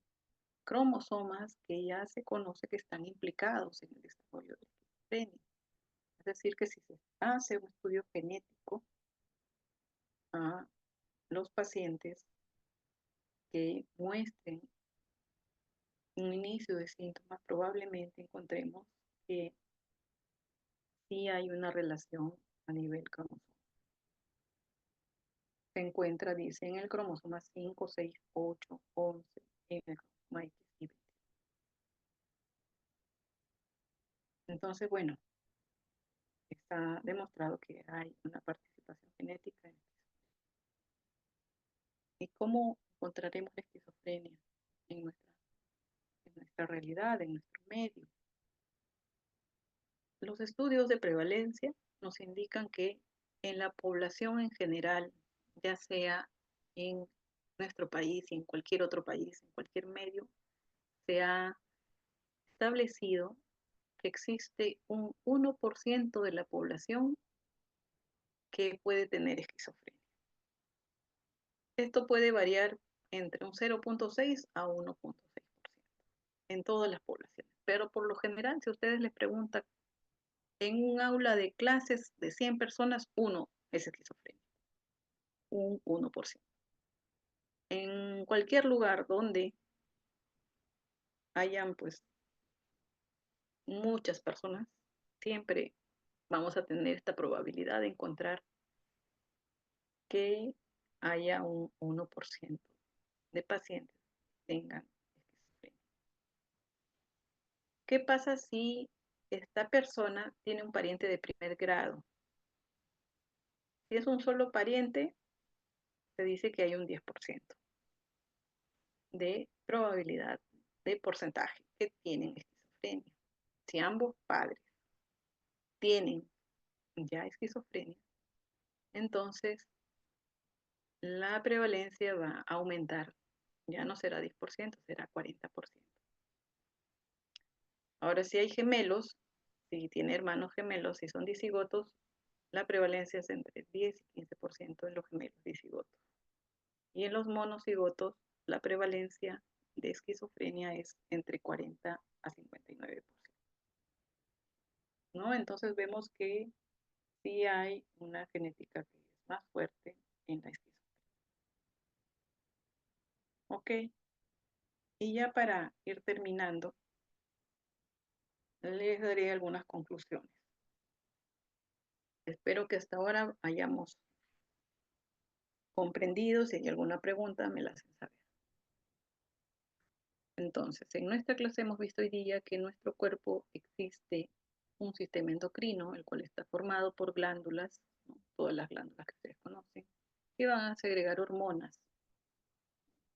cromosomas que ya se conoce que están implicados en el desarrollo de la esquizofrenia. Es decir, que si se hace un estudio genético a los pacientes que muestren un inicio de síntomas, probablemente encontremos que sí hay una relación a nivel cromosoma. Se encuentra, dice, en el cromosoma 5, 6, 8, 11, en el cromosoma X y 20. Entonces, bueno, está demostrado que hay una participación genética en esto. ¿Y cómo encontraremos la esquizofrenia en nuestra realidad, en nuestro medio? Los estudios de prevalencia nos indican que en la población en general, ya sea en nuestro país y en cualquier otro país, en cualquier medio, se ha establecido que existe un 1% de la población que puede tener esquizofrenia. Esto puede variar entre un 0.6 a 1.6% en todas las poblaciones, pero por lo general, si ustedes les preguntan, en un aula de clases de 100 personas, uno es esquizofrénico, un 1%. En cualquier lugar donde hayan pues muchas personas, siempre vamos a tener esta probabilidad de encontrar que haya un 1% de pacientes que tengan esquizofrenia. ¿Qué pasa si esta persona tiene un pariente de primer grado? Si es un solo pariente, se dice que hay un 10% de probabilidad, de porcentaje que tienen esquizofrenia. Si ambos padres tienen ya esquizofrenia, entonces la prevalencia va a aumentar. Ya no será 10%, será 40%. Ahora, si hay gemelos, si tiene hermanos gemelos, si son disigotos, la prevalencia es entre 10 y 15% en los gemelos disigotos. Y en los monocigotos, la prevalencia de esquizofrenia es entre 40 a 59%. ¿No? Entonces vemos que sí hay una genética que es más fuerte en la esquizofrenia. Ok, y ya para ir terminando, les daré algunas conclusiones. Espero que hasta ahora hayamos comprendido. Si hay alguna pregunta, me la hacen saber. Entonces, en nuestra clase hemos visto hoy día que en nuestro cuerpo existe un sistema endocrino, el cual está formado por glándulas, ¿no? Todas las glándulas que ustedes conocen, que van a segregar hormonas.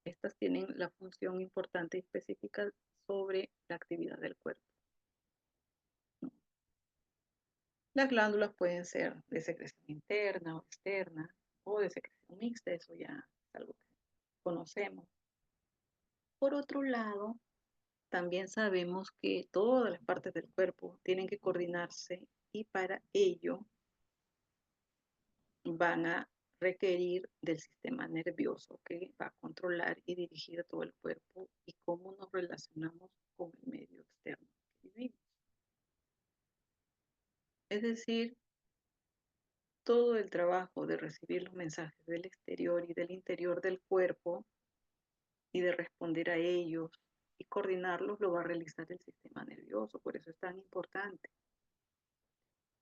Estas tienen la función importante y específica sobre la actividad del cuerpo, ¿no? Las glándulas pueden ser de secreción interna o externa, o de secreción mixta, eso ya es algo que conocemos. Por otro lado, también sabemos que todas las partes del cuerpo tienen que coordinarse y para ello van a requerir del sistema nervioso que va a controlar y dirigir todo el cuerpo y cómo nos relacionamos con el medio externo que vivimos. Es decir, todo el trabajo de recibir los mensajes del exterior y del interior del cuerpo y de responder a ellos y coordinarlos lo va a realizar el sistema nervioso, por eso es tan importante.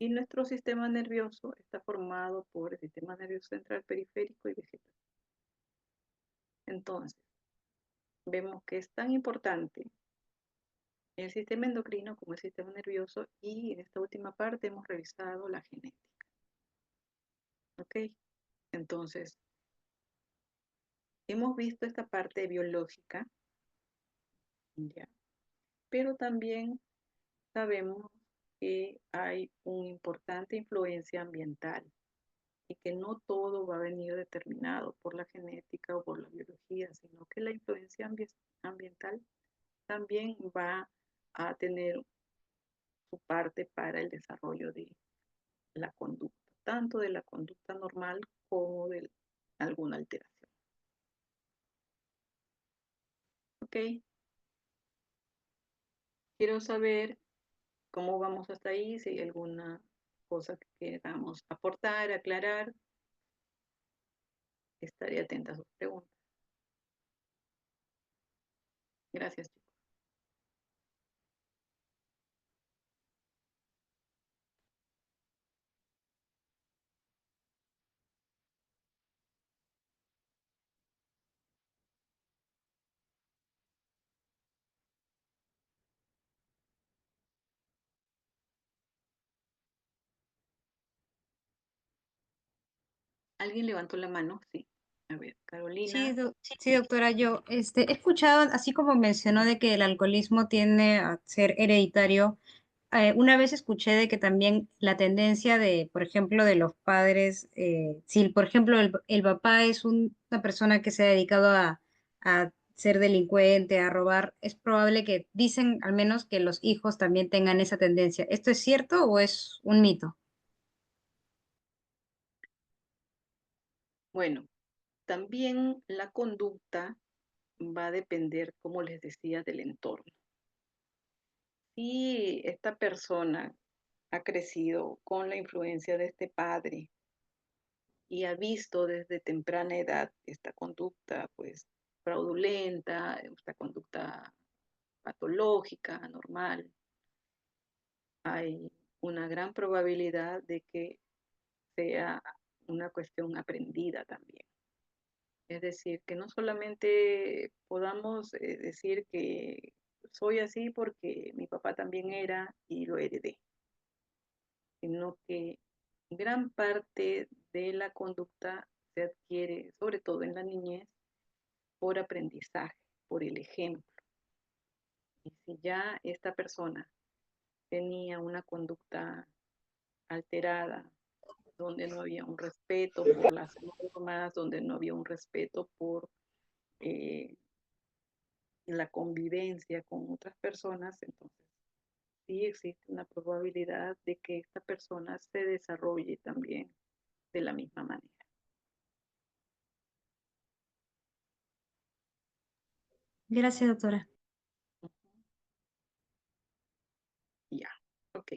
Y nuestro sistema nervioso está formado por el sistema nervioso central, periférico y vegetal. Entonces, vemos que es tan importante el sistema endocrino como el sistema nervioso y en esta última parte hemos revisado la genética. ¿Ok? Entonces, hemos visto esta parte biológica, ¿ya? Pero también sabemos que hay una importante influencia ambiental y que no todo va a venir determinado por la genética o por la biología, sino que la influencia ambiental también va a tener su parte para el desarrollo de la conducta, tanto de la conducta normal como de alguna alteración. ¿Ok? Quiero saber cómo vamos hasta ahí, si hay alguna cosa que queramos aportar, aclarar. Estaré atenta a sus preguntas. Gracias, chicos. ¿Alguien levantó la mano? Sí. A ver, Sí, Carolina. sí, doctora, yo he escuchado, así como mencionó de que el alcoholismo tiende a ser hereditario, una vez escuché de que también la tendencia de, por ejemplo, de los padres, si por ejemplo el papá es una persona que se ha dedicado a ser delincuente, a robar, es probable que dicen al menos que los hijos también tengan esa tendencia. ¿Esto es cierto o es un mito? Bueno, también la conducta va a depender, como les decía, del entorno. Si esta persona ha crecido con la influencia de este padre y ha visto desde temprana edad esta conducta, pues, fraudulenta, esta conducta patológica, anormal, hay una gran probabilidad de que sea una cuestión aprendida también. Es decir, que no solamente podamos decir que soy así porque mi papá también era y lo heredé, sino que gran parte de la conducta se adquiere, sobre todo en la niñez, por aprendizaje, por el ejemplo. Y si ya esta persona tenía una conducta alterada, donde no había un respeto por las normas, donde no había un respeto por eh, la convivencia con otras personas, entonces sí existe una probabilidad de que esta persona se desarrolle también de la misma manera. Gracias, doctora. Ya, ok.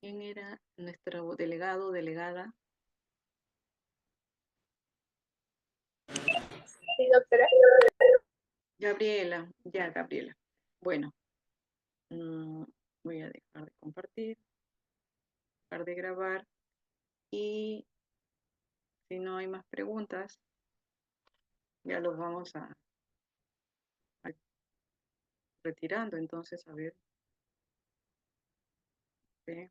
¿Quién era nuestro delegado o delegada? Sí, doctora. Gabriela, ya, Gabriela. Bueno, mm, voy a dejar de compartir, dejar de grabar y si no hay más preguntas, Ya los vamos a retirando, entonces, a ver. ¿Sí?